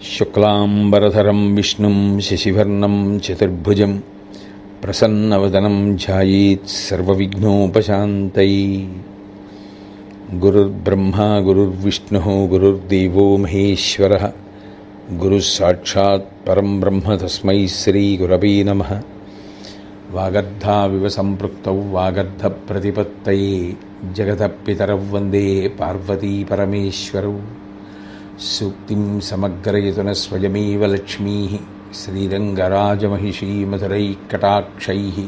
శుక్లాంబరధరం విష్ణుం శశివర్ణం చతుర్భుజం ప్రసన్నవదనం ధ్యాయేత్ సర్వవిఘ్నోపశాంతయే. గురుర్బ్రహ్మా గురుర్విష్ణుః గురుర్దేవో మహేశ్వరః గురుస్సాక్షాత్ పరం బ్రహ్మ తస్మై శ్రీగురవే నమః. వాగర్ధావివ సంపృక్తౌ వాగర్ధప్రతిపత్తయే జగతః పితరౌ వందే పార్వతీ పరమేశ్వరౌ. సూక్తిం సమగ్రయతున స్వయమేవ లక్ష్మీః శ్రీరంగరాజమహిషీ మధురైకటాక్షైః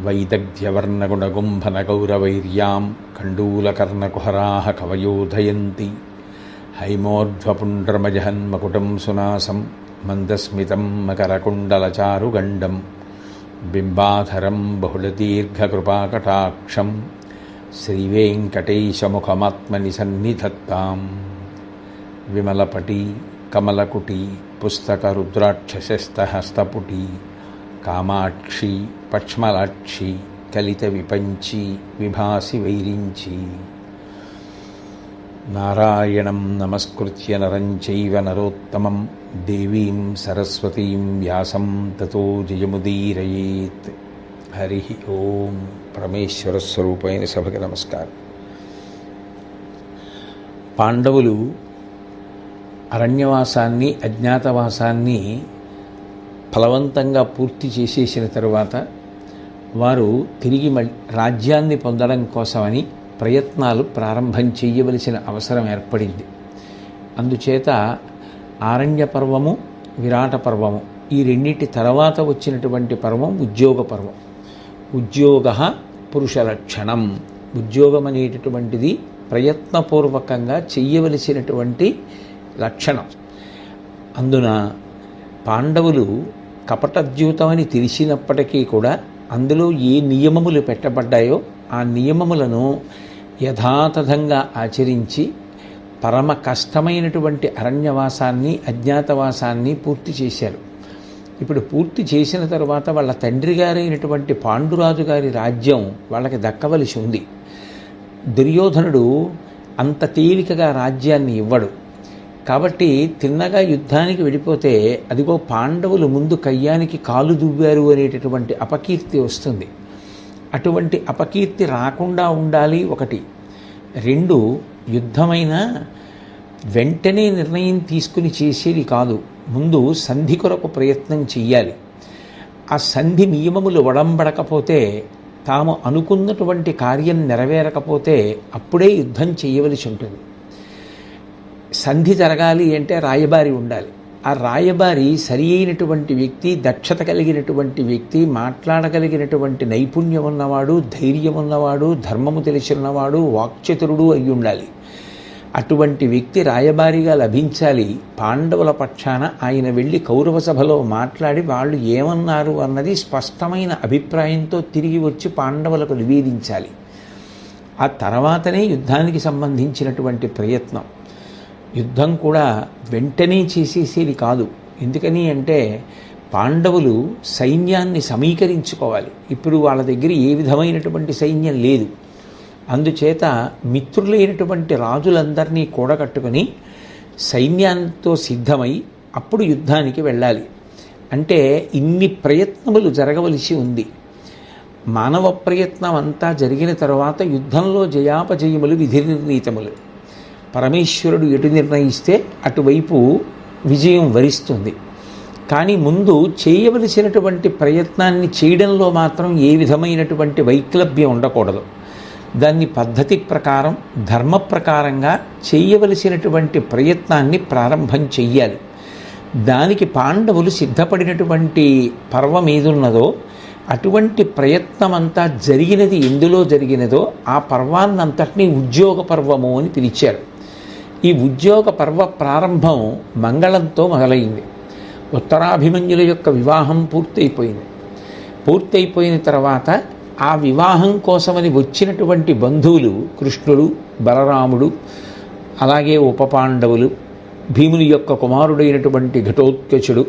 వైదగ్ధ్యవర్ణగుణగుంభనగౌరవైర్యాం కండూలకర్ణకుహరాः కవయోధయంతి. హైమోర్ధ్వపుండ్రమజహన్మకుటం సునాసం మందస్మితం మకరకుండలచారుగండం బింబాధరం బహుళదీర్ఘకృపాకటాక్షం శ్రీవేంకటేశముఖమాత్మని సన్నిధత్తాం. విమలపటి కమలకుటి పుస్తక రుద్రాక్షసస్తహస్తపుటి కామాక్షి పక్ష్మలాక్షి కలిత విపంచి విభాసి వైరించి. నారాయణం నమస్కృత్య నరం చైవ నరోత్తమం దేవీం సరస్వతీం వ్యాసం తతో జయముదీరయేత్. హరి ఓం. పరమేశ్వర స్వరూపైన సభకి నమస్కారం. పాండవులు అరణ్యవాసాన్ని అజ్ఞాతవాసాన్ని ఫలవంతంగా పూర్తి చేసేసిన తరువాత వారు తిరిగి రాజ్యాన్ని పొందడం కోసమని ప్రయత్నాలు ప్రారంభం చేయవలసిన అవసరం ఏర్పడింది. అందుచేత ఆరణ్య పర్వము విరాట పర్వము ఈ రెండింటి తర్వాత వచ్చినటువంటి పర్వం ఉద్యోగ పర్వం. ఉద్యోగ పురుషలక్షణం. ఉద్యోగం అనేటటువంటిది ప్రయత్నపూర్వకంగా చెయ్యవలసినటువంటి లక్షణం. అందున పాండవులు కపటద్యూతమని తెలిసినప్పటికీ కూడా అందులో ఏ నియమములు పెట్టబడ్డాయో ఆ నియమములను యథాతథంగా ఆచరించి పరమ కష్టమైనటువంటి అరణ్యవాసాన్ని అజ్ఞాతవాసాన్ని పూర్తి చేశారు. ఇప్పుడు పూర్తి చేసిన తరువాత వాళ్ళ తండ్రి గారైనటువంటి పాండురాజు గారి రాజ్యం వాళ్ళకి దక్కవలసి ఉంది. దుర్యోధనుడు అంత తేలికగా రాజ్యాన్ని ఇవ్వడు. కాబట్టి తిన్నగా యుద్ధానికి వెళ్ళిపోతే అదిగో పాండవులు ముందు కయ్యానికి కాలు దువ్వారు అనేటటువంటి అపకీర్తి వస్తుంది. అటువంటి అపకీర్తి రాకుండా ఉండాలి ఒకటి. రెండు, యుద్ధమైన వెంటనే నిర్ణయం తీసుకుని చేసేది కాదు. ముందు సంధి కొరకు ప్రయత్నం చెయ్యాలి. ఆ సంధి నియమములు వడంబడకపోతే తాము అనుకున్నటువంటి కార్యం నెరవేరకపోతే అప్పుడే యుద్ధం చేయవలసి ఉంటుంది. సంధి జరగాలి అంటే రాయబారి ఉండాలి. ఆ రాయబారి సరి అయినటువంటి వ్యక్తి, దక్షత కలిగినటువంటి వ్యక్తి, మాట్లాడగలిగినటువంటి నైపుణ్యం ఉన్నవాడు, ధైర్యం ఉన్నవాడు, ధర్మము తెలిసినవాడు, వాక్చతురుడు అయి ఉండాలి. అటువంటి వ్యక్తి రాయబారిగా లభించాలి. పాండవుల పక్షాన ఆయన వెళ్ళి కౌరవ సభలో మాట్లాడి వాళ్ళు ఏమన్నారు అన్నది స్పష్టమైన అభిప్రాయంతో తిరిగి వచ్చి పాండవులకు నివేదించాలి. ఆ తర్వాతనే యుద్ధానికి సంబంధించినటువంటి ప్రయత్నం. యుద్ధం కూడా వెంటనే చేసేసేది కాదు. ఎందుకని అంటే పాండవులు సైన్యాన్ని సమీకరించుకోవాలి. ఇప్పుడు వాళ్ళ దగ్గర ఏ విధమైనటువంటి సైన్యం లేదు. అందుచేత మిత్రులైనటువంటి రాజులందరినీ కూడగట్టుకుని సైన్యంతో సిద్ధమై అప్పుడు యుద్ధానికి వెళ్ళాలి. అంటే ఇన్ని ప్రయత్నములు జరగవలసి ఉంది. మానవ ప్రయత్నం అంతా జరిగిన తరువాత యుద్ధంలో జయాపజయములు విధి నిర్ణీతములు. పరమేశ్వరుడు ఎటు నిర్ణయిస్తే అటువైపు విజయం వరిస్తుంది. కానీ ముందు చేయవలసినటువంటి ప్రయత్నాన్ని చేయడంలో మాత్రం ఏ విధమైనటువంటి వైక్లభ్యం ఉండకూడదు. దాన్ని పద్ధతి ప్రకారం ధర్మ ప్రకారంగా చేయవలసినటువంటి ప్రయత్నాన్ని ప్రారంభం చెయ్యాలి. దానికి పాండవులు సిద్ధపడినటువంటి పర్వం ఏదున్నదో అటువంటి ప్రయత్నమంతా జరిగినది ఎందులో జరిగినదో ఆ పర్వాన్నంతటినీ ఉద్యోగ పర్వము అని పిలిచారు. ఈ ఉద్యోగ పర్వ ప్రారంభం మంగళంతో మొదలైంది. ఉత్తరాభిమన్యుల యొక్క వివాహం పూర్తయిపోయిన తర్వాత ఆ వివాహం కోసమని వచ్చినటువంటి బంధువులు కృష్ణుడు, బలరాముడు, అలాగే ఉపపాండవులు, భీముని యొక్క కుమారుడైనటువంటి ఘటోత్కచుడు,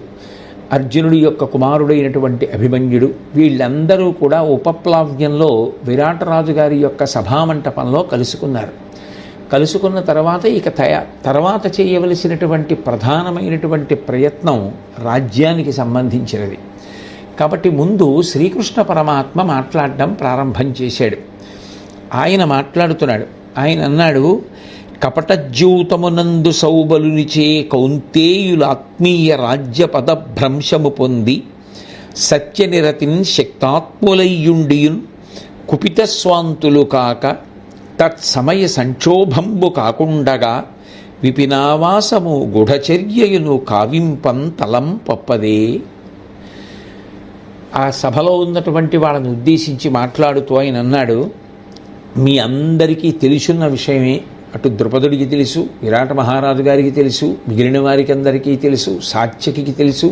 అర్జునుడి యొక్క కుమారుడైనటువంటి అభిమన్యుడు, వీళ్ళందరూ కూడా ఉపప్లావ్యంలో విరాటరాజు గారి యొక్క సభామంటపంలో కలుసుకున్నారు. కలుసుకున్న తర్వాత ఇక తర్వాత చేయవలసినటువంటి ప్రధానమైనటువంటి ప్రయత్నం రాజ్యానికి సంబంధించినది. కాబట్టి ముందు శ్రీకృష్ణ పరమాత్మ మాట్లాడడం ప్రారంభం చేశాడు. ఆయన మాట్లాడుతున్నాడు. ఆయన అన్నాడు, కపటజ్యూతమునందు సౌబలునిచే కౌంతేయులాత్మీయ రాజ్య పద భ్రంశము పొంది సత్యనిరతిన్ శక్తాత్ములయ్యుండియున్ కుపితస్వాంతులు కాక తత్సమయ సంక్షోభంబు కాకుండగా విపినావాసము గుఢచర్యయును కావింపం తలం పప్పదే. ఆ సభలో ఉన్నటువంటి వాళ్ళని ఉద్దేశించి మాట్లాడుతూ ఆయన అన్నాడు, మీ అందరికీ తెలుసున్న విషయమే. అటు ద్రుపదుడికి తెలుసు, విరాట మహారాజు గారికి తెలుసు, మిగిలిన వారికి అందరికీ తెలుసు, సాత్యకి తెలుసు,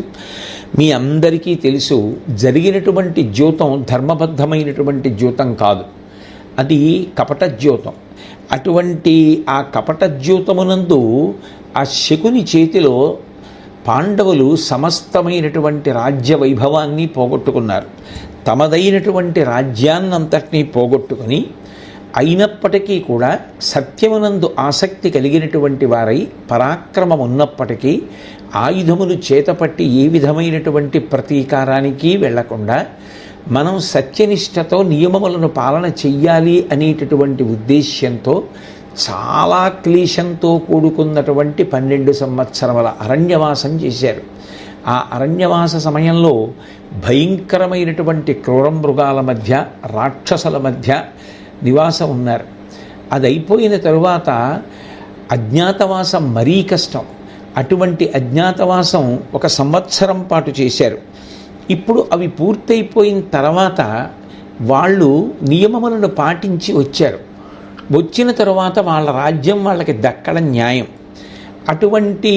మీ అందరికీ తెలుసు. జరిగినటువంటి ద్యూతం ధర్మబద్ధమైనటువంటి ద్యూతం కాదు, అది కపట ద్యూతం. అటువంటి ఆ కపట ద్యూతమునందు ఆ శకుని చేతిలో పాండవులు సమస్తమైనటువంటి రాజ్య వైభవాన్ని పోగొట్టుకున్నారు. తమదైనటువంటి రాజ్యాన్నంతటినీ పోగొట్టుకుని అయినప్పటికీ కూడా సత్యమునందు ఆసక్తి కలిగినటువంటి వారై పరాక్రమం ఉన్నప్పటికీ ఆయుధములు చేతపట్టి ఏ విధమైనటువంటి ప్రతీకారానికి వెళ్లకుండా మనం సత్యనిష్టతో నియమములను పాలన చెయ్యాలి అనేటటువంటి ఉద్దేశ్యంతో చాలా క్లేశంతో కూడుకున్నటువంటి 12 సంవత్సరముల అరణ్యవాసం చేశారు. ఆ అరణ్యవాస సమయంలో భయంకరమైనటువంటి క్రూరమృగాల మధ్య, రాక్షసుల మధ్య నివాసం ఉన్నారు. అది అయిపోయిన తరువాత అజ్ఞాతవాసం మరీ కష్టం. అటువంటి అజ్ఞాతవాసం 1 సంవత్సరం పాటు చేశారు. ఇప్పుడు అవి పూర్తయిపోయిన తర్వాత వాళ్ళు నియమములను పాటించి వచ్చారు. వచ్చిన తరువాత వాళ్ళ రాజ్యం వాళ్ళకి దక్కడం న్యాయం. అటువంటి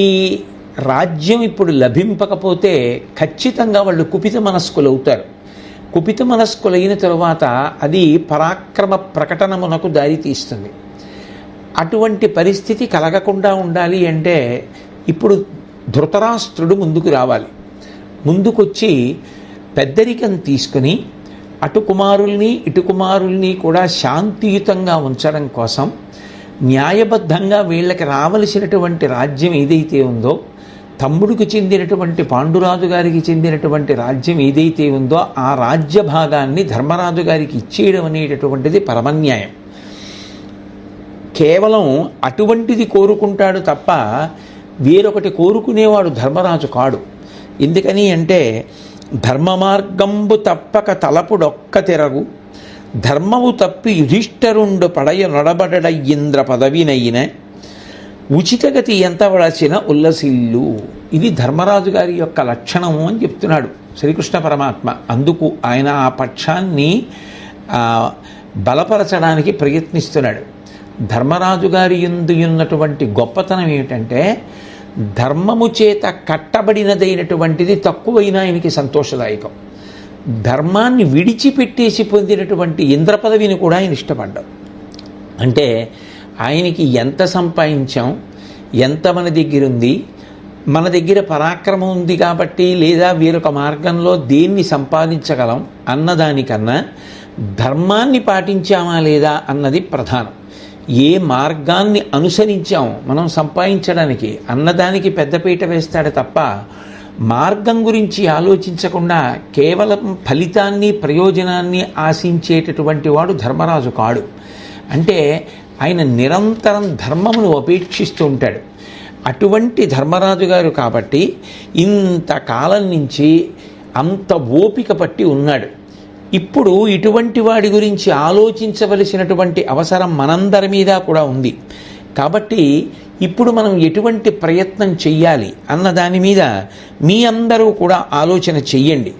రాజ్యం ఇప్పుడు లభింపకపోతే ఖచ్చితంగా వాళ్ళు కుపిత మనస్కులు అవుతారు. కుపిత మనస్కులైన తరువాత అది పరాక్రమ ప్రకటనమునకు దారితీస్తుంది. అటువంటి పరిస్థితి కలగకుండా ఉండాలి అంటే ఇప్పుడు ధృతరాష్ట్రుడు ముందుకు రావాలి. ముందుకొచ్చి పెద్దరికం తీసుకుని అటు కుమారుల్ని ఇటు కుమారుల్ని కూడా శాంతియుతంగా ఉంచడం కోసం న్యాయబద్ధంగా వీళ్ళకి రావలసినటువంటి రాజ్యం ఏదైతే ఉందో, తమ్ముడికి చెందినటువంటి పాండురాజు గారికి చెందినటువంటి రాజ్యం ఏదైతే ఉందో ఆ రాజ్య భాగాన్ని ధర్మరాజు గారికి ఇచ్చేయడం అనేటటువంటిది పరమన్యాయం. కేవలం అటువంటిది కోరుకుంటాడు తప్ప వేరొకటి కోరుకునేవాడు ధర్మరాజు కాడు. ఎందుకని అంటే ధర్మ మార్గంబు తప్పక తలపుడొక్క తిరగు, ధర్మము తప్పి యుధిష్ఠరుండు పడయ నొడబడడ ఇంద్ర పదవినైన ఉచితగతి ఎంత వడచిన ఉల్లసిల్లు. ఇది ధర్మరాజు గారి యొక్క లక్షణము అని చెప్తున్నాడు శ్రీకృష్ణ పరమాత్మ. అందుకు ఆయన ఆ పక్షాన్ని బలపరచడానికి ప్రయత్నిస్తున్నాడు. ధర్మరాజు గారి యందు ఉన్నటువంటి గొప్పతనం ఏమిటంటే ధర్మము చేత కట్టబడినదైనటువంటిది తక్కువైనా ఆయనకి సంతోషదాయకం. ధర్మాన్ని విడిచిపెట్టేసి పొందినటువంటి ఇంద్ర పదవిని కూడా ఆయన ఇష్టపడ్డాం. అంటే ఆయనకి ఎంత సంపాదించాం, ఎంత మన దగ్గర ఉంది, మన దగ్గర పరాక్రమం ఉంది కాబట్టి లేదా వేరొక మార్గంలో దేన్ని సంపాదించగలం అన్నదానికన్నా ధర్మాన్ని పాటించామా లేదా అన్నది ప్రధానం. ఏ మార్గాన్ని అనుసరించాం మనం సంపాదించడానికి అన్నదానికి పెద్దపీట వేస్తాడు తప్ప మార్గం గురించి ఆలోచించకుండా కేవలం ఫలితాన్ని ప్రయోజనాన్ని ఆశించేటటువంటి వాడు ధర్మరాజు కాడు. అంటే ఆయన నిరంతరం ధర్మమును అపేక్షిస్తూ ఉంటాడు. అటువంటి ధర్మరాజు గారు కాబట్టి ఇంతకాలం నుంచి అంత ఓపిక పట్టి ఉన్నాడు. ఇప్పుడు ఇటువంటి వాడి గురించి ఆలోచించవలసినటువంటి అవసరం మనందరి మీద కూడా ఉంది. కాబట్టి ఇప్పుడు మనం ఎటువంటి ప్రయత్నం చెయ్యాలి అన్న దాని మీద మీ అందరూ కూడా ఆలోచన చెయ్యండి.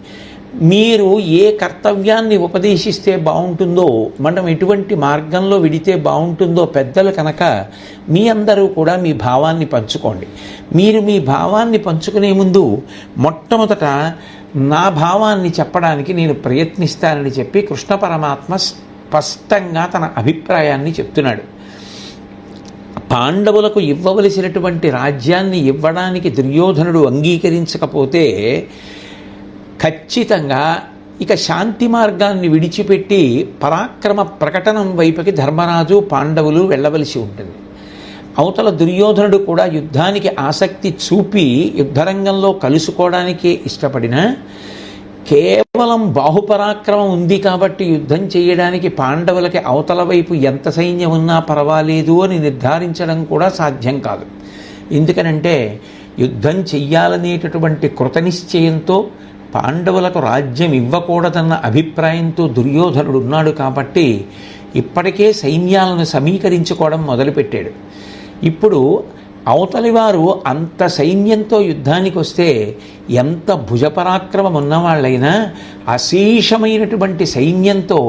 మీరు ఏ కర్తవ్యాన్ని ఉపదేశిస్తే బాగుంటుందో, మనం ఎటువంటి మార్గంలో విడితే బాగుంటుందో పెద్దలు కనుక మీ అందరూ కూడా మీ భావాన్ని పంచుకోండి. మీరు మీ భావాన్ని పంచుకునే ముందు మొట్టమొదట నా భావాన్ని చెప్పడానికి నేను ప్రయత్నిస్తానని చెప్పి కృష్ణ పరమాత్మ స్పష్టంగా తన అభిప్రాయాన్ని చెప్తున్నాడు. పాండవులకు ఇవ్వవలసినటువంటి రాజ్యాన్ని ఇవ్వడానికి దుర్యోధనుడు అంగీకరించకపోతే ఖచ్చితంగా ఇక శాంతి మార్గాన్ని విడిచిపెట్టి పరాక్రమ ప్రకటనం వైపుకి ధర్మరాజు పాండవులు వెళ్ళవలసి ఉంటుంది. అవతల దుర్యోధనుడు కూడా యుద్ధానికి ఆసక్తి చూపి యుద్ధరంగంలో కలుసుకోవడానికే ఇష్టపడినా కేవలం బాహుపరాక్రమం ఉంది కాబట్టి యుద్ధం చేయడానికి పాండవులకి అవతల వైపు ఎంత సైన్యం ఉన్నా పర్వాలేదు అని నిర్ధారించడం కూడా సాధ్యం కాదు. ఎందుకనంటే యుద్ధం చెయ్యాలనేటటువంటి కృతనిశ్చయంతో పాండవులకు రాజ్యం ఇవ్వకూడదన్న అభిప్రాయంతో దుర్యోధనుడు ఉన్నాడు కాబట్టి ఇప్పటికే సైన్యాలను సమీకరించుకోవడం మొదలుపెట్టాడు. ఇప్పుడు అవతలి వారు అంత సైన్యంతో యుద్ధానికి వస్తే ఎంత భుజపరాక్రమం ఉన్నవాళ్ళైనా అశేషమైనటువంటి సైన్యంతో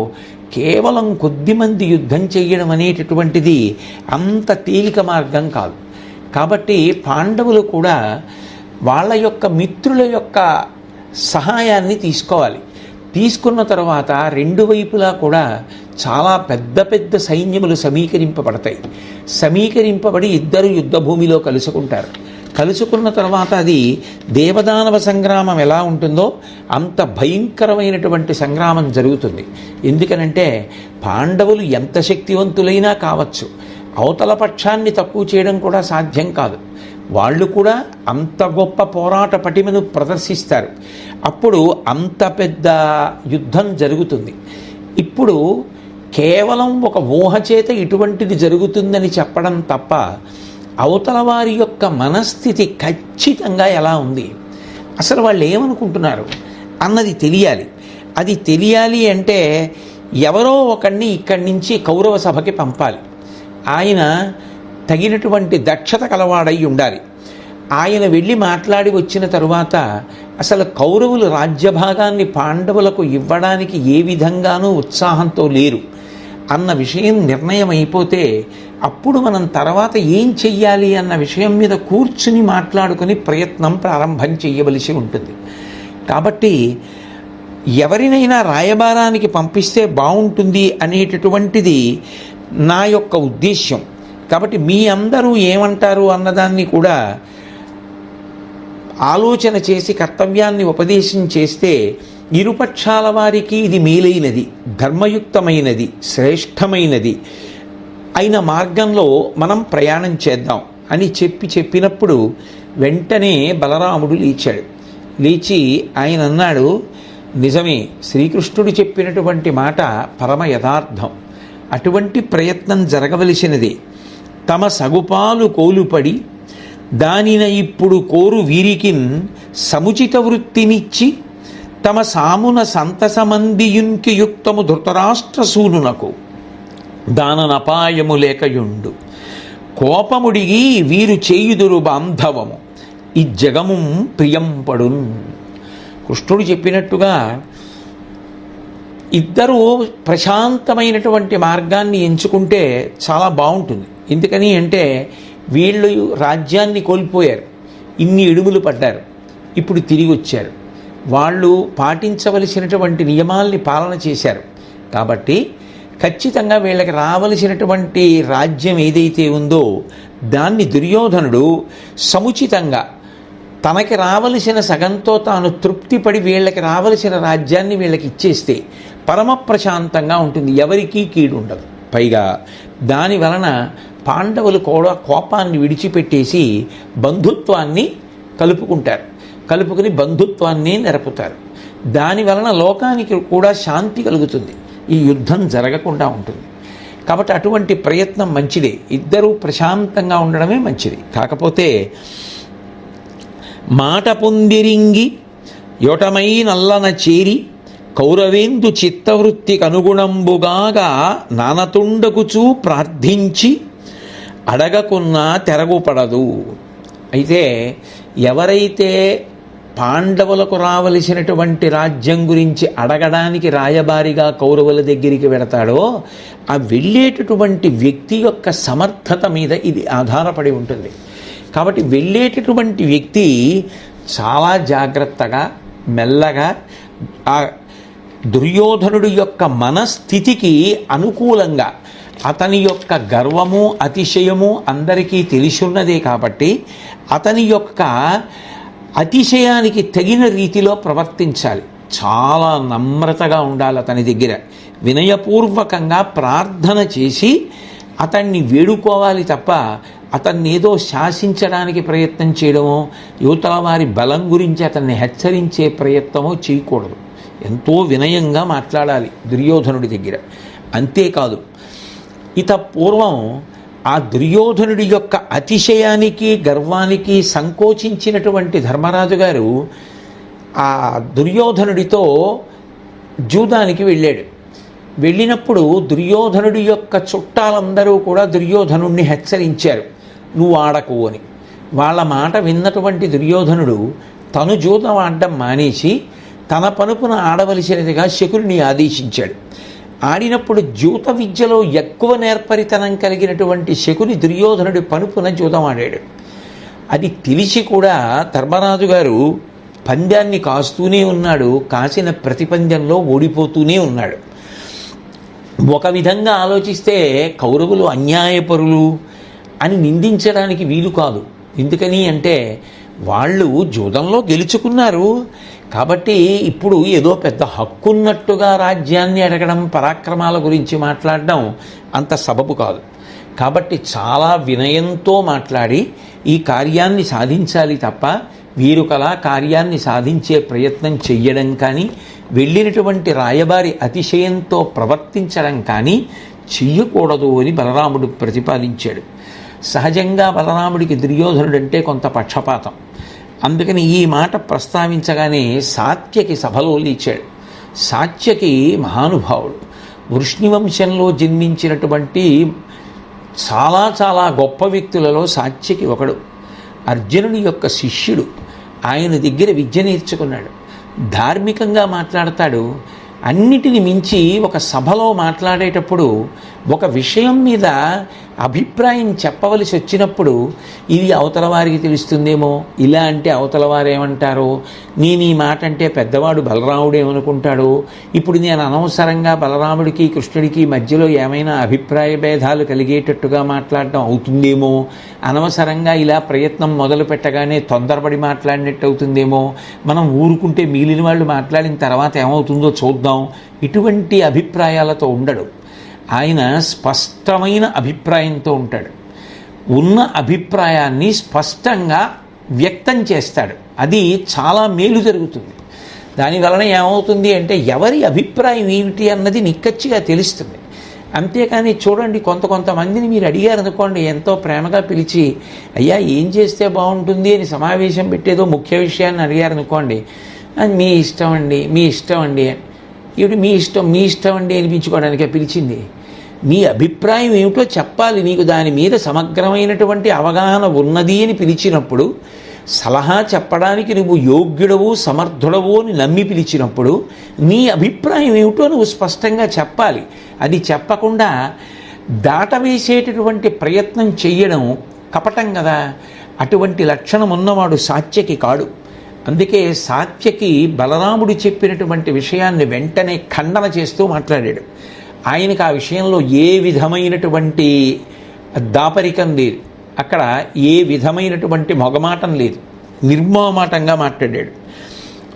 కేవలం కొద్దిమంది యుద్ధం చేయడం అనేటటువంటిది అంత తేలిక మార్గం కాదు. కాబట్టి పాండవులు కూడా వాళ్ళ యొక్క మిత్రుల యొక్క సహాయాన్ని తీసుకోవాలి. తీసుకున్న తర్వాత రెండు వైపులా కూడా చాలా పెద్ద పెద్ద సైన్యములు సమీకరింపబడతాయి. సమీకరింపబడి ఇద్దరు యుద్ధభూమిలో కలుసుకుంటారు. కలుసుకున్న తర్వాత అది దేవదానవ సంగ్రామం ఎలా ఉంటుందో అంత భయంకరమైనటువంటి సంగ్రామం జరుగుతుంది. ఎందుకనంటే పాండవులు ఎంత శక్తివంతులైనా కావచ్చు, అవతల పక్షాన్ని తక్కువ చేయడం కూడా సాధ్యం కాదు. వాళ్ళు కూడా అంత గొప్ప పోరాట పటిమను ప్రదర్శిస్తారు. అప్పుడు అంత పెద్ద యుద్ధం జరుగుతుంది. ఇప్పుడు కేవలం ఒక ఊహ చేత ఇటువంటిది జరుగుతుందని చెప్పడం తప్ప అవతల వారి యొక్క మనస్థితి ఖచ్చితంగా ఎలా ఉంది, అసలు వాళ్ళు ఏమనుకుంటున్నారు అన్నది తెలియాలి. అది తెలియాలి అంటే ఎవరో ఒకరిని ఇక్కడి నుంచి కౌరవ సభకి పంపాలి. ఆయన తగినటువంటి దక్షత కలవాడై ఉండాలి. ఆయన వెళ్ళి మాట్లాడి వచ్చిన తరువాత అసలు కౌరవులు రాజ్యభాగాన్ని పాండవులకు ఇవ్వడానికి ఏ విధంగానూ ఉత్సాహంతో లేరు అన్న విషయం నిర్ణయం అయిపోతే అప్పుడు మనం తర్వాత ఏం చెయ్యాలి అన్న విషయం మీద కూర్చుని మాట్లాడుకుని ప్రయత్నం ప్రారంభం చేయవలసి ఉంటుంది. కాబట్టి ఎవరినైనా రాయబారానికి పంపిస్తే బాగుంటుంది అనేటటువంటిది నా యొక్క ఉద్దేశ్యం. కాబట్టి మీ అందరూ ఏమంటారు అన్నదాన్ని కూడా ఆలోచన చేసి కర్తవ్యాన్ని ఉపదేశం చేస్తే ఇరుపక్షాల వారికి ఇది మేలైనది, ధర్మయుక్తమైనది, శ్రేష్టమైనది అయిన మార్గంలో మనం ప్రయాణం చేద్దాం అని చెప్పినప్పుడు వెంటనే బలరాముడు లేచాడు. లేచి ఆయన అన్నాడు, నిజమే, శ్రీకృష్ణుడు చెప్పినటువంటి మాట పరమ యథార్థం. అటువంటి ప్రయత్నం జరగవలసినది. తమ సగుపాలు కోలుపడి దానిన ఇప్పుడు కోరు వీరికిన్ సముచిత వృత్తినిచ్చి తమ సామున సంతసమందియున్కి యుక్తము ధృతరాష్ట్రసూనునకు దాననపాయము లేకయుండు కోపముడిగి వీరు చేయుదురు బాంధవము ఈ జగము ప్రియంపడున్. కృష్ణుడు చెప్పినట్టుగా ఇద్దరూ ప్రశాంతమైనటువంటి మార్గాన్ని ఎంచుకుంటే చాలా బాగుంటుంది. ఎందుకని అంటే వీళ్ళు రాజ్యాన్ని కోల్పోయారు, ఇన్ని ఇడుములు పడ్డారు, ఇప్పుడు తిరిగి వచ్చారు, వాళ్ళు పాటించవలసినటువంటి నియమాల్ని పాలన చేశారు. కాబట్టి ఖచ్చితంగా వీళ్ళకి రావలసినటువంటి రాజ్యం ఏదైతే ఉందో దాన్ని దుర్యోధనుడు సముచితంగా తనకి రావలసిన సగంతో తాను తృప్తిపడి వీళ్ళకి రావలసిన రాజ్యాన్ని వీళ్ళకి ఇచ్చేస్తే పరమ ప్రశాంతంగా ఉంటుంది, ఎవరికీ కీడు ఉండదు. పైగా దాని వలన పాండవులు కూడా కోపాన్ని విడిచిపెట్టేసి బంధుత్వాన్ని కలుపుకుని బంధుత్వాన్ని నెరపుతారు. దాని వలన లోకానికి కూడా శాంతి కలుగుతుంది, ఈ యుద్ధం జరగకుండా ఉంటుంది. కాబట్టి అటువంటి ప్రయత్నం మంచిదే, ఇద్దరూ ప్రశాంతంగా ఉండడమే మంచిది. కాకపోతే మాట పొందిరింగి యొటమై నల్లన చేరి కౌరవేందు చిత్తవృత్తికి అనుగుణంబుగాగా నానతుండకుచూ ప్రార్థించి అడగకున్నా తెరగుపడదు. అయితే ఎవరైతే పాండవులకు రావలసినటువంటి రాజ్యం గురించి అడగడానికి రాయబారిగా కౌరవుల దగ్గరికి వెడతాడో ఆ వెళ్ళేటటువంటి వ్యక్తి యొక్క సమర్థత మీద ఇది ఆధారపడి ఉంటుంది. కాబట్టి వెళ్ళేటటువంటి వ్యక్తి చాలా జాగ్రత్తగా మెల్లగా ఆ దుర్యోధనుడి యొక్క మనస్థితికి అనుకూలంగా, అతని యొక్క గర్వము అతిశయము అందరికీ తెలిసున్నదే కాబట్టి అతని యొక్క అతిశయానికి తగిన రీతిలో ప్రవర్తించాలి. చాలా నమ్రతగా ఉండాలి, అతని దగ్గర వినయపూర్వకంగా ప్రార్థన చేసి అతన్ని వేడుకోవాలి తప్ప అతన్ని ఏదో శాసించడానికి ప్రయత్నం చేయడమో యువతల వారి బలం గురించి అతన్ని హెచ్చరించే ప్రయత్నమో చేయకూడదు. ఎంతో వినయంగా మాట్లాడాలి దుర్యోధనుడి దగ్గర. అంతేకాదు, ఇత పూర్వం ఆ దుర్యోధనుడి యొక్క అతిశయానికి గర్వానికి సంకోచించినటువంటి ధర్మరాజు గారు ఆ దుర్యోధనుడితో జూదానికి వెళ్ళాడు. వెళ్ళినప్పుడు దుర్యోధనుడి యొక్క చుట్టాలందరూ కూడా దుర్యోధనుడిని హెచ్చరించారు, నువ్వు ఆడకు అని. వాళ్ళ మాట విన్నటువంటి దుర్యోధనుడు తను జూదం ఆడడం మానేసి తన పనుపున ఆడవలసినదిగా శకుని ఆదేశించాడు. ఆడినప్పుడు జూత విద్యలో ఎక్కువ నేర్పరితనం కలిగినటువంటి శకుని దుర్యోధనుడి పనుపున జూదం ఆడాడు. అది తెలిసి కూడా ధర్మరాజు గారు పందాన్ని కాస్తూనే ఉన్నాడు, కాసిన ప్రతి పందెంలో ఓడిపోతూనే ఉన్నాడు. ఒక విధంగా ఆలోచిస్తే కౌరవులు అన్యాయపరులు అని నిందించడానికి వీలు కాదు. ఎందుకని అంటే వాళ్ళు జూదంలో గెలుచుకున్నారు కాబట్టి ఇప్పుడు ఏదో పెద్ద హక్కున్నట్టుగా రాజ్యాన్ని అడగడం, పరాక్రమాల గురించి మాట్లాడడం అంత సబబు కాదు. కాబట్టి చాలా వినయంతో మాట్లాడి ఈ కార్యాన్ని సాధించాలి తప్ప వీరుకలా కార్యాన్ని సాధించే ప్రయత్నం చెయ్యడం కానీ, వెళ్ళినటువంటి రాయబారి అతిశయంతో ప్రవర్తించడం కానీ చెయ్యకూడదు అని బలరాముడు ప్రతిపాదించాడు. సహజంగా బలరాముడికి దుర్యోధనుడంటే కొంత పక్షపాతం. అందుకని ఈ మాట ప్రస్తావించగానే సాత్యకి సభలో లేచాడు. సాత్యకి మహానుభావుడు, వృష్ణివంశంలో జన్మించినటువంటి చాలా చాలా గొప్ప వ్యక్తులలో సాత్యకి ఒకడు. అర్జునుని యొక్క శిష్యుడు. ఆయన దగ్గర విద్య నేర్చుకున్నాడు. ధార్మికంగా మాట్లాడతాడు. అన్నిటిని మించి ఒక సభలో మాట్లాడేటప్పుడు ఒక విషయం మీద అభిప్రాయం చెప్పవలసి వచ్చినప్పుడు ఇది అవతల వారికి తెలుస్తుందేమో, ఇలా అంటే అవతల వారు ఏమంటారో, నేను ఈ మాట అంటే పెద్దవాడు బలరాముడు ఏమనుకుంటాడో, ఇప్పుడు నేను అనవసరంగా బలరాముడికి కృష్ణుడికి మధ్యలో ఏమైనా అభిప్రాయ భేదాలు కలిగేటట్టుగా మాట్లాడడం అవుతుందేమో, అనవసరంగా ఇలా ప్రయత్నం మొదలు పెట్టగానే తొందరపడి మాట్లాడినట్టు అవుతుందేమో, మనం ఊరుకుంటే మిగిలిన వాళ్ళు మాట్లాడిన తర్వాత ఏమవుతుందో చూద్దాం, ఇటువంటి అభిప్రాయాలతో ఉండడు. ఆయన స్పష్టమైన అభిప్రాయంతో ఉంటాడు. ఉన్న అభిప్రాయాన్ని స్పష్టంగా వ్యక్తం చేస్తాడు. అది చాలా మేలు జరుగుతుంది. దానివలన ఏమవుతుంది అంటే ఎవరి అభిప్రాయం ఏమిటి అన్నది నిక్కచ్చిగా తెలుస్తుంది. అంతేకాని చూడండి, కొంతమందిని మీరు అడిగారు అనుకోండి, ఎంతో ప్రేమగా పిలిచి అయ్యా ఏం చేస్తే బాగుంటుంది అని సమావేశం పెట్టేదో ముఖ్య విషయాన్ని అడిగారు అనుకోండి, మీ ఇష్టం అండి, మీ ఇష్టం అండి, ఇవి మీ ఇష్టం అండి అనిపించుకోవడానికే పిలిచింది. నీ అభిప్రాయం ఏమిటో చెప్పాలి. నీకు దాని మీద సమగ్రమైనటువంటి అవగాహన ఉన్నది అని పిలిచినప్పుడు, సలహా చెప్పడానికి నువ్వు యోగ్యుడవు సమర్థుడవు అని నమ్మి పిలిచినప్పుడు నీ అభిప్రాయం ఏమిటో నువ్వు స్పష్టంగా చెప్పాలి. అది చెప్పకుండా దాటవేసేటటువంటి ప్రయత్నం చెయ్యడం కపటం కదా. అటువంటి లక్షణం ఉన్నవాడు సాత్యకి కాడు. అందుకే సాత్యకి బలరాముడు చెప్పినటువంటి విషయాన్ని వెంటనే ఖండన చేస్తూ మాట్లాడాడు. ఆయనకు ఆ విషయంలో ఏ విధమైనటువంటి దాపరికం లేదు, అక్కడ ఏ విధమైనటువంటి మొగమాటం లేదు, నిర్మోహమాటంగా మాట్లాడాడు.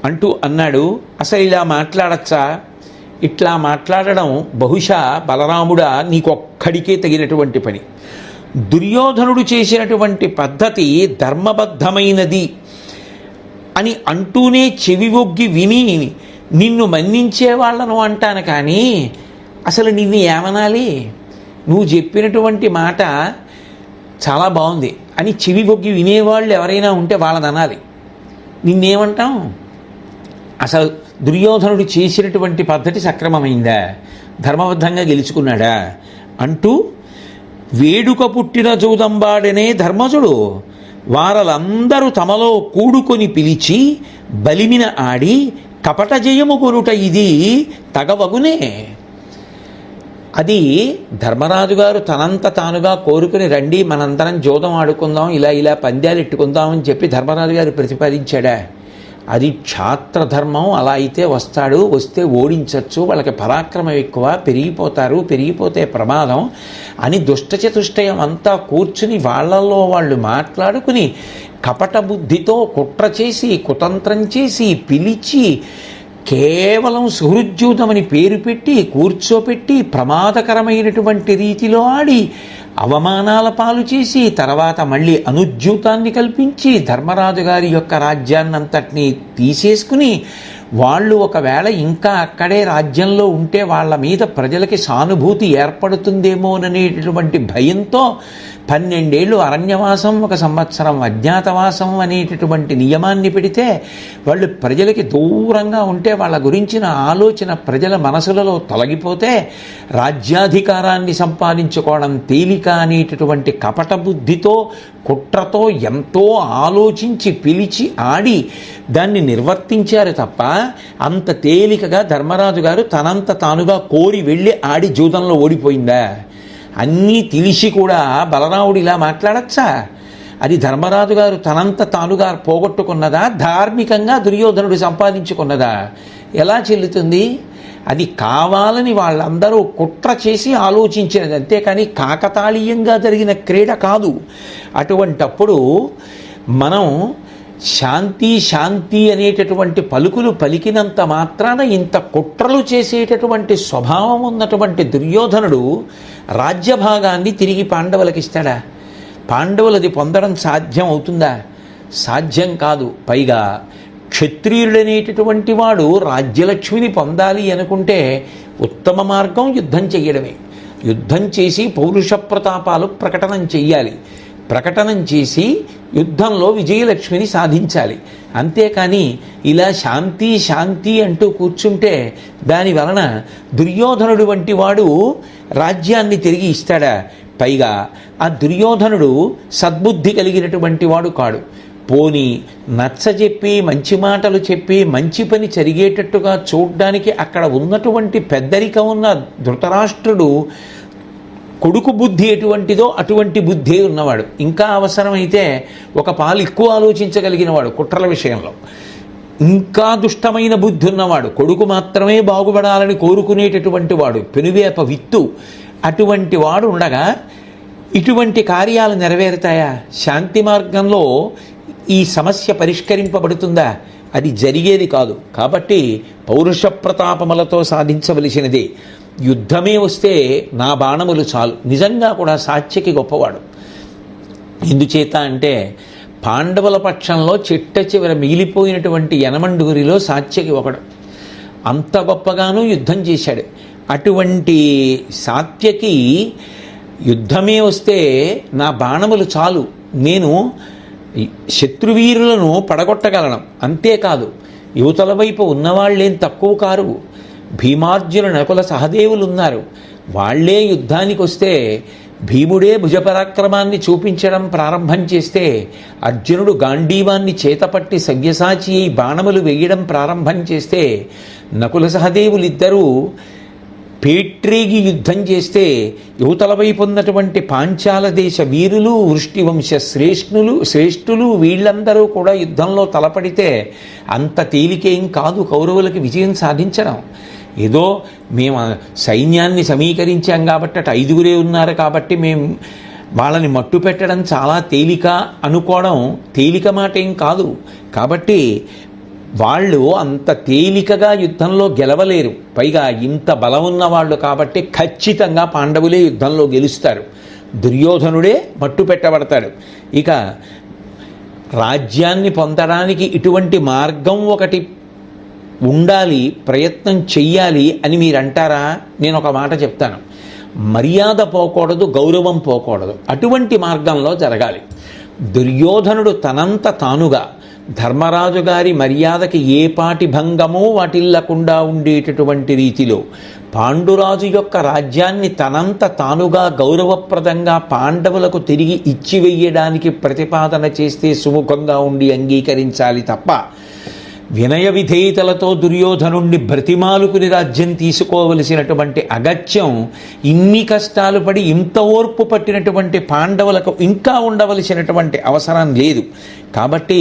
అంటూ అన్నాడు, అసలు ఇలా మాట్లాడచ్చా? ఇట్లా మాట్లాడడం బహుశా బలరాముడా నీకొక్కడికే తగినటువంటి పని. దుర్యోధనుడు చేసినటువంటి పద్ధతి ధర్మబద్ధమైనది అని అంటూనే చెవివొగ్గి విని నిన్ను మన్నించే వాళ్ళను అంటాను, కానీ అసలు నిన్ను ఏమనాలి? నువ్వు చెప్పినటువంటి మాట చాలా బాగుంది అని చెవివొగ్గి వినేవాళ్ళు ఎవరైనా ఉంటే వాళ్ళని అనాలి. నిన్నేమంటాం? అసలు దుర్యోధనుడు చేసినటువంటి పద్ధతి సక్రమమైందా, ధర్మబద్ధంగా గెలుచుకున్నాడా అంటూ, వేడుక పుట్టిన జూదంబాడనే ధర్మజుడు వారలందరూ తమలో కూడుకొని పిలిచి బలిమిన ఆడి కపట జయము కొనుట ఇది తగవగునే. అది ధర్మరాజు గారు తనంత తానుగా కోరుకుని రండి మనందరం జూదం ఆడుకుందాం, ఇలా పందాలు ఎట్టుకుందాం అని చెప్పి ధర్మరాజు గారు ప్రతిపాదించాడా? అది క్షాత్రధర్మం. అలా అయితే వస్తాడు, వస్తే ఓడించవచ్చు, వాళ్ళకి పరాక్రమం ఎక్కువ, పెరిగిపోతే ప్రమాదం అని దుష్టచతుష్టయం అంతా కూర్చుని వాళ్ళల్లో వాళ్ళు మాట్లాడుకుని కపట బుద్ధితో కుట్ర చేసి కుతంత్రం చేసి పిలిచి కేవలం సుహృద్యూతమని పేరు పెట్టి కూర్చోపెట్టి ప్రమాదకరమైనటువంటి రీతిలో ఆడి అవమానాల పాలు చేసి తర్వాత మళ్ళీ అనుజ్యూతాన్ని కల్పించి ధర్మరాజు గారి యొక్క రాజ్యాన్నంతటినీ తీసేసుకుని వాళ్ళు ఒకవేళ ఇంకా అక్కడే రాజ్యంలో ఉంటే వాళ్ళ మీద ప్రజలకి సానుభూతి ఏర్పడుతుందేమోననేటటువంటి భయంతో 12 ఏళ్ళు అరణ్యవాసం 1 సంవత్సరం అజ్ఞాతవాసం అనేటటువంటి నియమాన్ని పెడితే వాళ్ళు ప్రజలకి దూరంగా ఉంటే వాళ్ళ గురించిన ఆలోచన ప్రజల మనసులలో తొలగిపోతే రాజ్యాధికారాన్ని సంపాదించుకోవడం తేలిక అనేటటువంటి కపట బుద్ధితో కుట్రతో ఎంతో ఆలోచించి పిలిచి ఆడి దాన్ని నిర్వర్తించారు తప్ప అంత తేలికగా ధర్మరాజు గారు తనంత తానుగా కోరి వెళ్ళి ఆడి జూదంలో ఓడిపోయిందా? అన్నీ తెలిసి కూడా బలరాముడు ఇలా మాట్లాడచ్చా? అది ధర్మరాజు గారు తనంత తానుగా పోగొట్టుకున్నదా? ధార్మికంగా దుర్యోధనుడు సంపాదించుకున్నదా? ఎలా చెల్లుతుంది? అది కావాలని వాళ్ళందరూ కుట్ర చేసి ఆలోచించినది, అంతేకాని కాకతాళీయంగా జరిగిన క్రీడ కాదు. అటువంటప్పుడు మనం శాంతి శాంతి అనేటటువంటి పలుకులు పలికినంత మాత్రాన ఇంత కుట్రలు చేసేటటువంటి స్వభావం ఉన్నటువంటి దుర్యోధనుడు రాజ్యభాగాన్ని తిరిగి పాండవులకి ఇస్తాడా? పాండవులది పొందడం సాధ్యం అవుతుందా? సాధ్యం కాదు. పైగా క్షత్రియుడనేటటువంటి వాడు రాజ్యలక్ష్మిని పొందాలి అనుకుంటే ఉత్తమ మార్గం యుద్ధం చెయ్యడమే. యుద్ధం చేసి పౌరుష ప్రతాపాలు ప్రకటనం చెయ్యాలి. ప్రకటనం చేసి యుద్ధంలో విజయలక్ష్మిని సాధించాలి. అంతేకాని ఇలా శాంతి శాంతి అంటూ కూర్చుంటే దాని వలన దుర్యోధనుడు వంటి వాడు రాజ్యాన్ని తిరిగి ఇస్తాడా? పైగా ఆ దుర్యోధనుడు సద్బుద్ధి కలిగినటువంటి వాడు కాడు. పోని నచ్చజెప్పి మంచి మాటలు చెప్పి మంచి పని జరిగేటట్టుగా చూడ్డానికి అక్కడ ఉన్నటువంటి పెద్దరికం ఉన్న ధృతరాష్ట్రుడు కొడుకు బుద్ధి ఎటువంటిదో అటువంటి బుద్ధి ఉన్నవాడు. ఇంకా అవసరమైతే ఒక పాలు ఎక్కువ ఆలోచించగలిగిన వాడు కుట్రల విషయంలో. ఇంకా దుష్టమైన బుద్ధి ఉన్నవాడు, కొడుకు మాత్రమే బాగుపడాలని కోరుకునేటటువంటి వాడు, పెనువేప విత్తు, అటువంటి వాడు ఉండగా ఇటువంటి కార్యాలు నెరవేరుతాయా? శాంతి మార్గంలో ఈ సమస్య పరిష్కరింపబడుతుందా? అది జరిగేది కాదు. కాబట్టి పౌరుష ప్రతాపములతో సాధించవలసినదే. యుద్ధమే వస్తే నా బాణములు చాలు. నిజంగా కూడా సాత్యకి గొప్పవాడు. ఎందుచేత అంటే పాండవుల పక్షంలో చిట్ట చివర మిగిలిపోయినటువంటి యనమండుగురిలో సాత్యకి ఒకడు. అంత గొప్పగానూ యుద్ధం చేశాడు. అటువంటి సాత్యకి యుద్ధమే వస్తే నా బాణములు చాలు, నేను శత్రువీరులను పడగొట్టగలను. అంతేకాదు యువతల వైపు ఉన్నవాళ్ళేం తక్కువ కారు. భీమార్జున నకుల సహదేవులు ఉన్నారు. వాళ్లే యుద్ధానికి వస్తే భీముడే భుజపరాక్రమాన్ని చూపించడం ప్రారంభం చేస్తే అర్జునుడు గాంధీవాన్ని చేతపట్టి సవ్యసాచి బాణములు వేయడం ప్రారంభం చేస్తే నకుల సహదేవులిద్దరూ పేట్రేగి యుద్ధం చేస్తే యువతల వైపు ఉన్నటువంటి పాంచాల దేశ వీరులు వృష్టివంశ శ్రేష్ఠులు వీళ్ళందరూ కూడా యుద్ధంలో తలపడితే అంత తేలికేం కాదు కౌరవులకి విజయం సాధించడం. ఏదో మేము సైన్యాన్ని సమీకరించాం కాబట్టి అటు 5గురే ఉన్నారు కాబట్టి మేము వాళ్ళని మట్టు పెట్టడం చాలా తేలిక అనుకోవడం తేలిక మాట ఏం కాదు. కాబట్టి వాళ్ళు అంత తేలికగా యుద్ధంలో గెలవలేరు. పైగా ఇంత బలం ఉన్నవాళ్ళు కాబట్టి ఖచ్చితంగా పాండవులే యుద్ధంలో గెలుస్తారు. దుర్యోధనుడే మట్టు పెట్టబడతాడు. ఇక రాజ్యాన్ని పొందడానికి ఇటువంటి మార్గం ఒకటి ఉండాలి, ప్రయత్నం చెయ్యాలి అని మీరు అంటారా? నేను ఒక మాట చెప్తాను. మర్యాద పోకూడదు, గౌరవం పోకూడదు. అటువంటి మార్గంలో జరగాలి. దుర్యోధనుడు తనంత తానుగా ధర్మరాజు గారి మర్యాదకి ఏ పాటి భంగమో వాటిల్లకుండా ఉండేటటువంటి రీతిలో పాండురాజు యొక్క రాజ్యాన్ని తనంత తానుగా గౌరవప్రదంగా పాండవులకు తిరిగి ఇచ్చివేయడానికి ప్రతిపాదన చేస్తే సుముఖంగా ఉండి అంగీకరించాలి తప్ప వినయ విధేయతలతో దుర్యోధనుణ్ణి బ్రతిమాలుకుని రాజ్యం తీసుకోవలసినటువంటి అగత్యం ఇన్ని కష్టాలు పడి ఇంత ఓర్పు పట్టినటువంటి పాండవులకు ఇంకా ఉండవలసినటువంటి అవసరం లేదు. కాబట్టి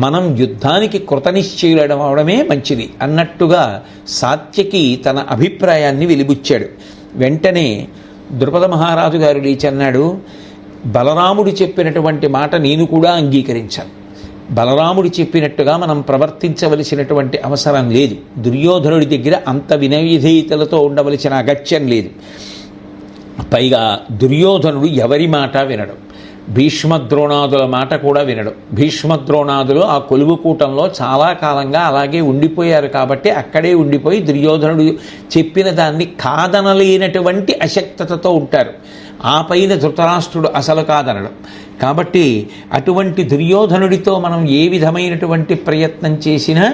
మనం యుద్ధానికి కృతనిశ్చయులడం అవడమే మంచిది అన్నట్టుగా సాత్యకి తన అభిప్రాయాన్ని వెలిబుచ్చాడు. వెంటనే ద్రుపద మహారాజు గారు లేచన్నాడు, బలరాముడు చెప్పినటువంటి మాట నేను కూడా అంగీకరించాను. బలరాముడు చెప్పినట్టుగా మనం ప్రవర్తించవలసినటువంటి అవసరం లేదు. దుర్యోధనుడి దగ్గర అంత వినయవిధేయతలతో ఉండవలసిన అగత్యం లేదు. పైగా దుర్యోధనుడు ఎవరి మాట వినడు, భీష్మద్రోణాదుల మాట కూడా వినడు. భీష్మద్రోణాదులు ఆ కొలువుకూటంలో చాలా కాలంగా అలాగే ఉండిపోయారు కాబట్టి అక్కడే ఉండిపోయి దుర్యోధనుడు చెప్పిన దాన్ని కాదనలేనటువంటి అశక్తతతో ఉంటారు. ఆ పైన ధృతరాష్ట్రుడు అసలు కాదనడు. కాబట్టి అటువంటి దుర్యోధనుడితో మనం ఏ విధమైనటువంటి ప్రయత్నం చేసినా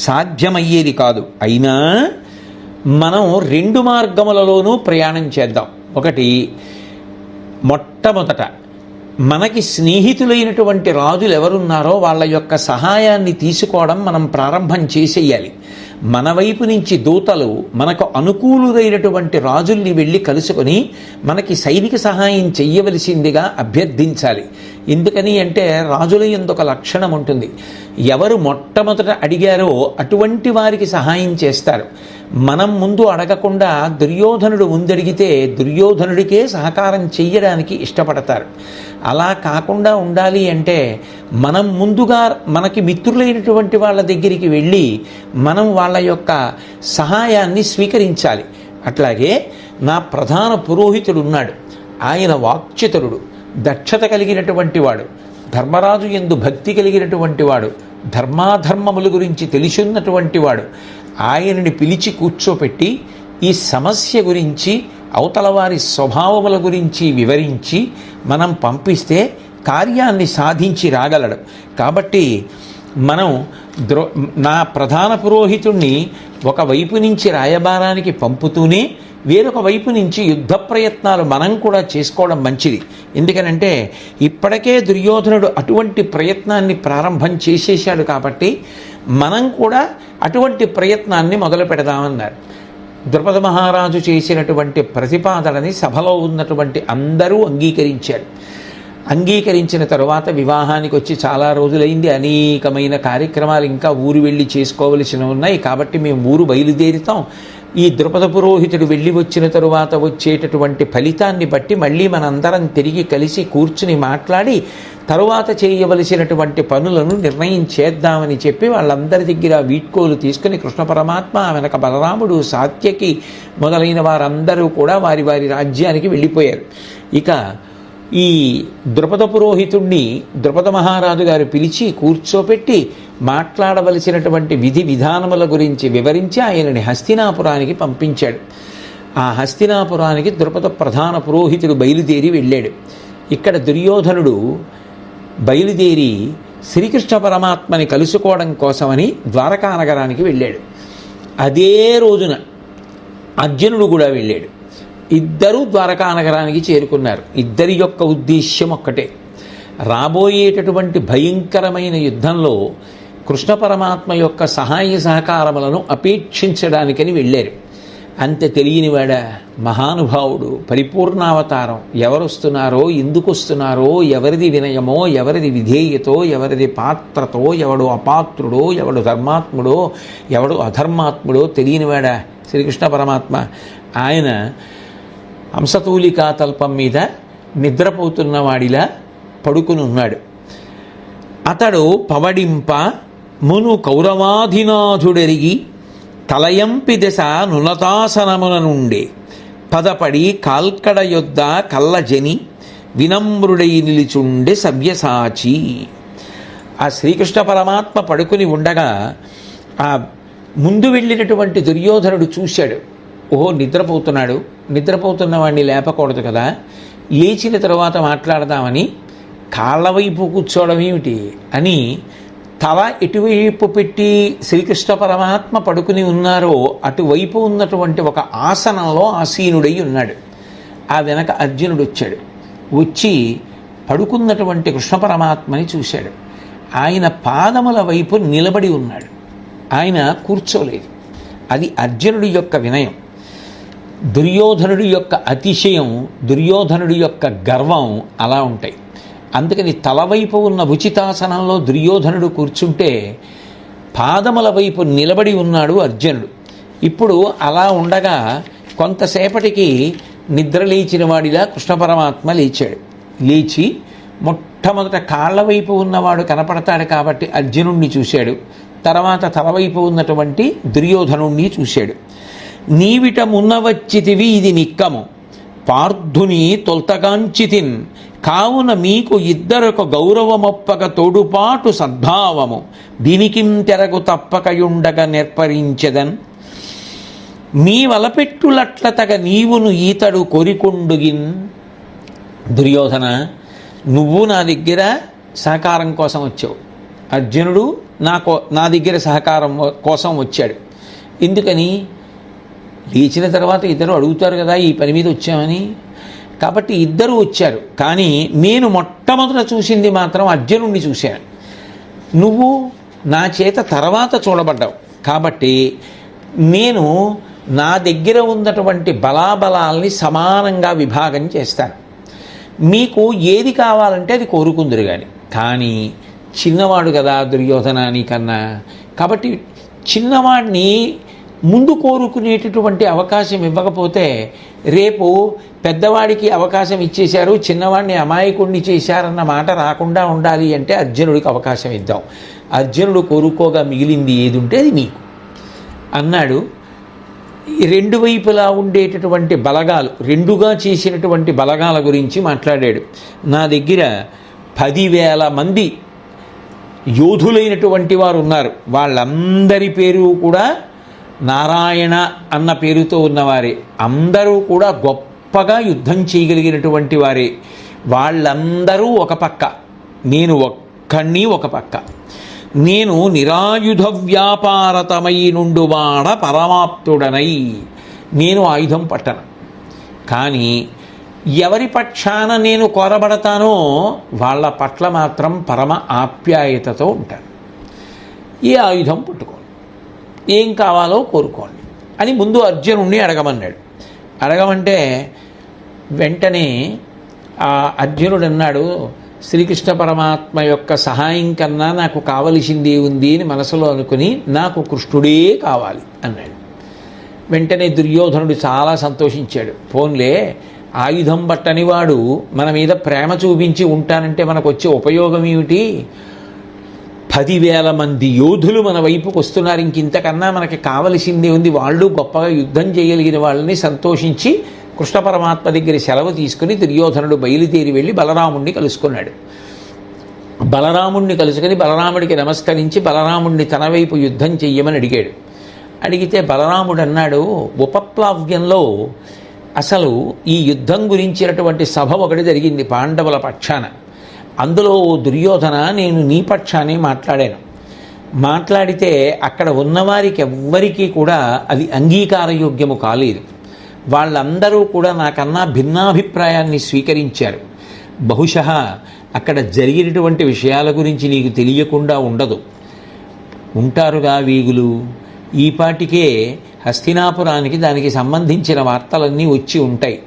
సాధ్యమయ్యేది కాదు. అయినా మనం 2 మార్గములలోనూ ప్రయాణం చేద్దాం. ఒకటి, మొట్టమొదట మనకి స్నేహితులైనటువంటి రాజులు ఎవరున్నారో వాళ్ళ యొక్క సహాయాన్ని తీసుకోవడం మనం ప్రారంభం చేసేయాలి. మన వైపు నుంచి దూతలు మనకు అనుకూలురైనటువంటి రాజుల్ని వెళ్ళి కలుసుకొని మనకి సైనిక సహాయం చెయ్యవలసిందిగా అభ్యర్థించాలి. ఎందుకని అంటే రాజుల యందు ఒక లక్షణం ఉంటుంది, ఎవరు మొట్టమొదట అడిగారో అటువంటి వారికి సహాయం చేస్తారు. మనం ముందు అడగకుండా దుర్యోధనుడు ముందడిగితే దుర్యోధనుడికే సహకారం చెయ్యడానికి ఇష్టపడతారు. అలా కాకుండా ఉండాలి అంటే మనం ముందుగా మనకి మిత్రులైనటువంటి వాళ్ళ దగ్గరికి వెళ్ళి మనం వాళ్ళ యొక్క సహాయాన్ని స్వీకరించాలి. అట్లాగే నా ప్రధాన పురోహితుడు ఉన్నాడు, ఆయన వాక్చితరుడు, దక్షత కలిగినటువంటి వాడు, ధర్మరాజు యందు భక్తి కలిగినటువంటి వాడు, ధర్మాధర్మముల గురించి తెలిసిన్నటువంటి వాడు. ఆయనని పిలిచి కూర్చోపెట్టి ఈ సమస్య గురించి అవతల వారి స్వభావముల గురించి వివరించి మనం పంపిస్తే కార్యాన్ని సాధించి రాగలడు. కాబట్టి మనం నా ప్రధాన పురోహితుణ్ణి ఒకవైపు నుంచి రాయబారానికి పంపుతూనే వేరొక వైపు నుంచి యుద్ధ ప్రయత్నాలు మనం కూడా చేసుకోవడం మంచిది. ఎందుకనంటే ఇప్పటికే దుర్యోధనుడు అటువంటి ప్రయత్నాన్ని ప్రారంభం చేసేశాడు కాబట్టి మనం కూడా అటువంటి ప్రయత్నాన్ని మొదలు పెడదామన్నారు. ద్రుపద మహారాజు చేసినటువంటి ప్రతిపాదనని సభలో ఉన్నటువంటి అందరూ అంగీకరించారు. అంగీకరించిన తరువాత వివాహానికి వచ్చి చాలా రోజులైంది, అనేకమైన కార్యక్రమాలు ఇంకా ఊరు వెళ్ళి చేసుకోవలసినవి ఉన్నాయి. కాబట్టి మేము ఊరు బయలుదేరుతాం. ఈ ద్రుపద పురోహితుడు వెళ్ళి వచ్చిన తరువాత వచ్చేటటువంటి ఫలితాన్ని బట్టి మళ్ళీ మనందరం తిరిగి కలిసి కూర్చుని మాట్లాడి తరువాత చేయవలసినటువంటి పనులను నిర్ణయం చేద్దామని చెప్పి వాళ్ళందరి దగ్గర వీడ్కోలు తీసుకుని కృష్ణ పరమాత్మ, వెనక బలరాముడు, సాత్యకి మొదలైన వారందరూ కూడా వారి వారి రాజ్యానికి వెళ్ళిపోయారు. ఇక ఈ ద్రుపద పురోహితుణ్ణి ద్రుపద మహారాజు గారు పిలిచి కూర్చోపెట్టి మాట్లాడవలసినటువంటి విధి విధానముల గురించి వివరించి ఆయనని హస్తినాపురానికి పంపించాడు. ఆ హస్తినాపురానికి ద్రుపద ప్రధాన పురోహితుడు బయలుదేరి వెళ్ళాడు. ఇక్కడ దుర్యోధనుడు బయలుదేరి శ్రీకృష్ణ పరమాత్మని కలుసుకోవడం కోసమని ద్వారకా నగరానికి వెళ్ళాడు. అదే రోజున అర్జునుడు కూడా వెళ్ళాడు. ఇద్దరూ ద్వారకా నగరానికి చేరుకున్నారు. ఇద్దరి యొక్క ఉద్దేశ్యం ఒక్కటే, రాబోయేటటువంటి భయంకరమైన యుద్ధంలో కృష్ణ పరమాత్మ యొక్క సహాయ సహకారములను అపేక్షించడానికని వెళ్ళారు. అంత తెలియనివాడా, మహానుభావుడు, పరిపూర్ణావతారం, ఎవరు వస్తున్నారో, ఎందుకు వస్తున్నారో, ఎవరిది వినయమో, ఎవరిది విధేయతో, ఎవరిది పాత్రతో, ఎవడు అపాత్రుడో, ఎవడు ధర్మాత్ముడో, ఎవడు అధర్మాత్ముడో తెలియనివాడా శ్రీకృష్ణ పరమాత్మ. ఆయన హంసతూలికా తల్పం మీద నిద్రపోతున్న వాడిలా పడుకుని ఉన్నాడు. అతడు పవడింప మును కౌరవాధినాథుడెరిగి తలయంపి దశ నులతాసనమున నుండే పదపడి కాల్కడ యొద్ద కల్లజని వినమ్రుడై నిలిచుండే సవ్యసాచి. ఆ శ్రీకృష్ణ పరమాత్మ పడుకుని ఉండగా ఆ ముందు వెళ్ళినటువంటి దుర్యోధనుడు చూశాడు. ఓహో, నిద్రపోతున్న వాడిని లేపకూడదు కదా, లేచిన తర్వాత మాట్లాడదామని కాళ్ళ వైపు కూర్చోవడం ఏమిటి అని తల ఎటువైపు పెట్టి శ్రీకృష్ణ పరమాత్మ పడుకుని ఉన్నారో అటువైపు ఉన్నటువంటి ఒక ఆసనంలో ఆసీనుడై ఉన్నాడు. ఆ వెనక అర్జునుడు వచ్చాడు. వచ్చి పడుకున్నటువంటి కృష్ణ పరమాత్మని చూశాడు. ఆయన పాదముల వైపు నిలబడి ఉన్నాడు, ఆయన కూర్చోలేదు. అది అర్జునుడి యొక్క వినయం. దుర్యోధనుడి యొక్క అతిశయం, దుర్యోధనుడి యొక్క గర్వం అలా ఉంటాయి. అందుకని తలవైపు ఉన్న ఉచితాసనంలో దుర్యోధనుడు కూర్చుంటే పాదముల వైపు నిలబడి ఉన్నాడు అర్జునుడు. ఇప్పుడు అలా ఉండగా కొంతసేపటికి నిద్ర లేచిన వాడిలా కృష్ణ పరమాత్మ లేచాడు. లేచి మొట్టమొదట కాళ్ల వైపు ఉన్నవాడు కనపడతాడు కాబట్టి అర్జునుణ్ణి చూశాడు. తర్వాత తలవైపు ఉన్నటువంటి దుర్యోధనుణ్ణి చూశాడు. నీవిట మున్నవచ్చితివి ఇది నిక్కము పార్థుని తొల్తగాంచితిన్ కావున మీకు ఇద్దరొక గౌరవమొప్పక తోడుపాటు సద్భావము దీనికిం తెరగు తప్పకయుండగ నేర్పరించెదన్ నీ వలపెట్టులట్ల తగ నీవును ఈతడు కొరికొండుగిన్. దుర్యోధన, నువ్వు నా దగ్గర సహకారం కోసం వచ్చావు, అర్జునుడు నా దగ్గర సహకారం కోసం వచ్చాడు. ఎందుకని? లేచిన తర్వాత ఇద్దరు అడుగుతారు కదా ఈ పని మీద వచ్చామని. కాబట్టి ఇద్దరు వచ్చారు. కానీ నేను మొట్టమొదట చూసింది మాత్రం అర్జునుడిని చూశాను. నువ్వు నా చేత తర్వాత చూడబడ్డావు. కాబట్టి నేను నా దగ్గర ఉన్నటువంటి బలాబలాల్ని సమానంగా విభాగం చేస్తాను. మీకు ఏది కావాలంటే అది కోరుకుందురు కానీ చిన్నవాడు కదా దుర్యోధన నీకన్నా. కాబట్టి చిన్నవాడిని ముందు కోరుకునేటటువంటి అవకాశం ఇవ్వకపోతే రేపు పెద్దవాడికి అవకాశం ఇచ్చేశారు, చిన్నవాడిని అమాయకుడిని చేశారన్న మాట రాకుండా ఉండాలి అంటే అర్జునుడికి అవకాశం ఇద్దాం. అర్జునుడు కోరుకోగా మిగిలింది ఏది ఉంటే అది నీకు అన్నాడు. రెండు వైపులా ఉండేటటువంటి బలగాలు, రెండుగా చేసినటువంటి బలగాల గురించి మాట్లాడాడు. నా దగ్గర 10,000 మంది యోధులైనటువంటి వారు ఉన్నారు. వాళ్ళందరి పేరు కూడా నారాయణ అన్న పేరుతో ఉన్నవారే. అందరూ కూడా గొప్పగా యుద్ధం చేయగలిగినటువంటి వారే. వాళ్ళందరూ ఒక పక్క, నేను ఒక్కడిని ఒక పక్క. నేను నిరాయుధ వ్యాపారతమై నుండువాడ పరమాప్తుడనై. నేను ఆయుధం పట్టను, కానీ ఎవరి పక్షాన నేను కోరబడతానో వాళ్ళ పట్ల మాత్రం పరమ ఆప్యాయతతో ఉంటాను. ఏ ఆయుధం పట్టుకోండి, ఏం కావాలో కోరుకోండి అని ముందు అర్జునుడిని అడగమన్నాడు. అడగమంటే వెంటనే ఆ అర్జునుడు అన్నాడు, శ్రీకృష్ణ పరమాత్మ యొక్క సహాయం కన్నా నాకు కావలసింది ఉంది అని మనసులో అనుకుని నాకు కృష్ణుడే కావాలి అన్నాడు. వెంటనే దుర్యోధనుడు చాలా సంతోషించాడు. పోన్లే, ఆయుధం పట్టని వాడు మన మీద ప్రేమ చూపించి ఉంటానంటే మనకు వచ్చే ఉపయోగం ఏమిటి? 10,000 మంది యోధులు మన వైపుకు వస్తున్నారు, ఇంకింతకన్నా మనకి కావలసిందే ఉంది. వాళ్ళు గొప్పగా యుద్ధం చేయగలిగిన వాళ్ళని సంతోషించి కృష్ణ పరమాత్మ దగ్గర సెలవు తీసుకుని దుర్యోధనుడు బయలుదేరి వెళ్ళి బలరాముణ్ణి కలుసుకున్నాడు. బలరాముణ్ణి కలుసుకొని బలరాముడికి నమస్కరించి బలరాముణ్ణి తన వైపు యుద్ధం చెయ్యమని అడిగాడు. అడిగితే బలరాముడు అన్నాడు, ఉపప్లావ్యంలో అసలు ఈ యుద్ధం గురించినటువంటి సభ ఒకటి జరిగింది పాండవుల పక్షాన. అందులో ఓ దుర్యోధన, నేను నీ పక్షానే మాట్లాడాను. మాట్లాడితే అక్కడ ఉన్నవారికి ఎవ్వరికీ కూడా అది అంగీకారయోగ్యము కాలేదు. వాళ్ళందరూ కూడా నాకన్నా భిన్నాభిప్రాయాన్ని స్వీకరించారు. బహుశः అక్కడ జరిగినటువంటి విషయాల గురించి నీకు తెలియకుండా ఉండదు. ఉంటారుగా వీగులు, ఈపాటికే హస్తినాపురానికి దానికి సంబంధించిన వార్తలన్నీ వచ్చి ఉంటాయి.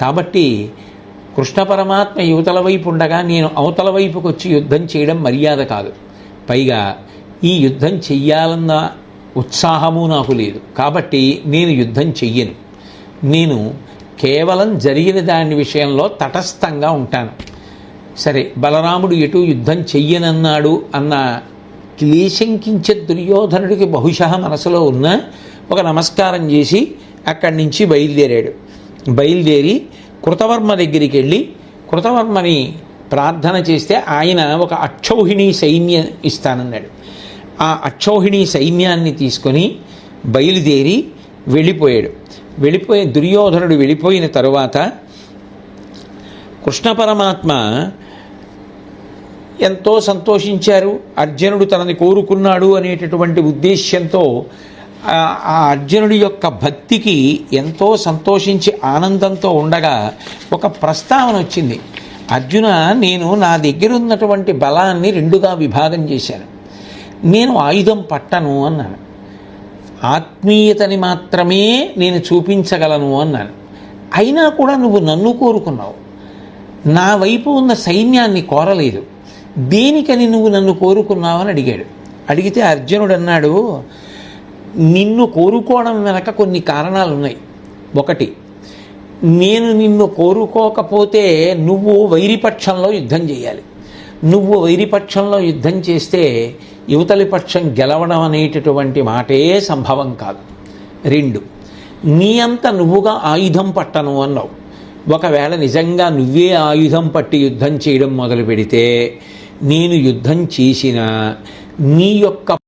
కాబట్టి కృష్ణ పరమాత్మ యువతల వైపు ఉండగా నేను అవతల వైపుకి వచ్చి యుద్ధం చేయడం మర్యాద కాదు. పైగా ఈ యుద్ధం చెయ్యాలన్న ఉత్సాహము నాకు లేదు. కాబట్టి నేను యుద్ధం చెయ్యను. నేను కేవలం జరిగిన దాని విషయంలో తటస్థంగా ఉంటాను. సరే, బలరాముడు ఎటు యుద్ధం చెయ్యనన్నాడు అన్న క్లేశంకించే దుర్యోధనుడికి బహుశः మనసులో ఉన్న ఒక నమస్కారం చేసి అక్కడి నుంచి బయలుదేరాడు. బయలుదేరి కృతవర్మ దగ్గరికి వెళ్ళి కృతవర్మని ప్రార్థన చేస్తే ఆయన ఒక అక్షౌహిణీ సైన్యం ఇస్తానన్నాడు. ఆ అక్షౌహిణీ సైన్యాన్ని తీసుకొని బయలుదేరి వెళ్ళిపోయాడు. దుర్యోధనుడు వెళ్ళిపోయిన తరువాత కృష్ణ పరమాత్మ ఎంతో సంతోషించారు. అర్జునుడు తనని కోరుకున్నాడు అనేటటువంటి ఉద్దేశ్యంతో ఆ అర్జునుడి యొక్క భక్తికి ఎంతో సంతోషించి ఆనందంతో ఉండగా ఒక ప్రస్తావన వచ్చింది. అర్జున, నేను నా దగ్గర ఉన్నటువంటి బలాన్ని రెండుగా విభాగం చేశాను. నేను ఆయుధం పట్టను అన్నాను. ఆత్మీయతని మాత్రమే నేను చూపించగలను అన్నాను. అయినా కూడా నువ్వు నన్ను కోరుకున్నావు, నా వైపు ఉన్న సైన్యాన్ని కోరలేదు. దేనికని నువ్వు నన్ను కోరుకున్నావు అని అడిగాడు. అడిగితే అర్జునుడు అన్నాడు, నిన్ను కోరుకోవడం వెనక కొన్ని కారణాలు ఉన్నాయి. ఒకటి, నేను నిన్ను కోరుకోకపోతే నువ్వు వైరిపక్షంలో యుద్ధం చేయాలి. నువ్వు వైరిపక్షంలో యుద్ధం చేస్తే యువతలి పక్షం గెలవడం అనేటటువంటి మాటే సంభవం కాదు. 2, నీ అంత నువ్వుగా ఆయుధం పట్టను అన్నావు. ఒకవేళ నిజంగా నువ్వే ఆయుధం పట్టి యుద్ధం చేయడం మొదలు పెడితే నేను యుద్ధం చేసిన నీ యొక్క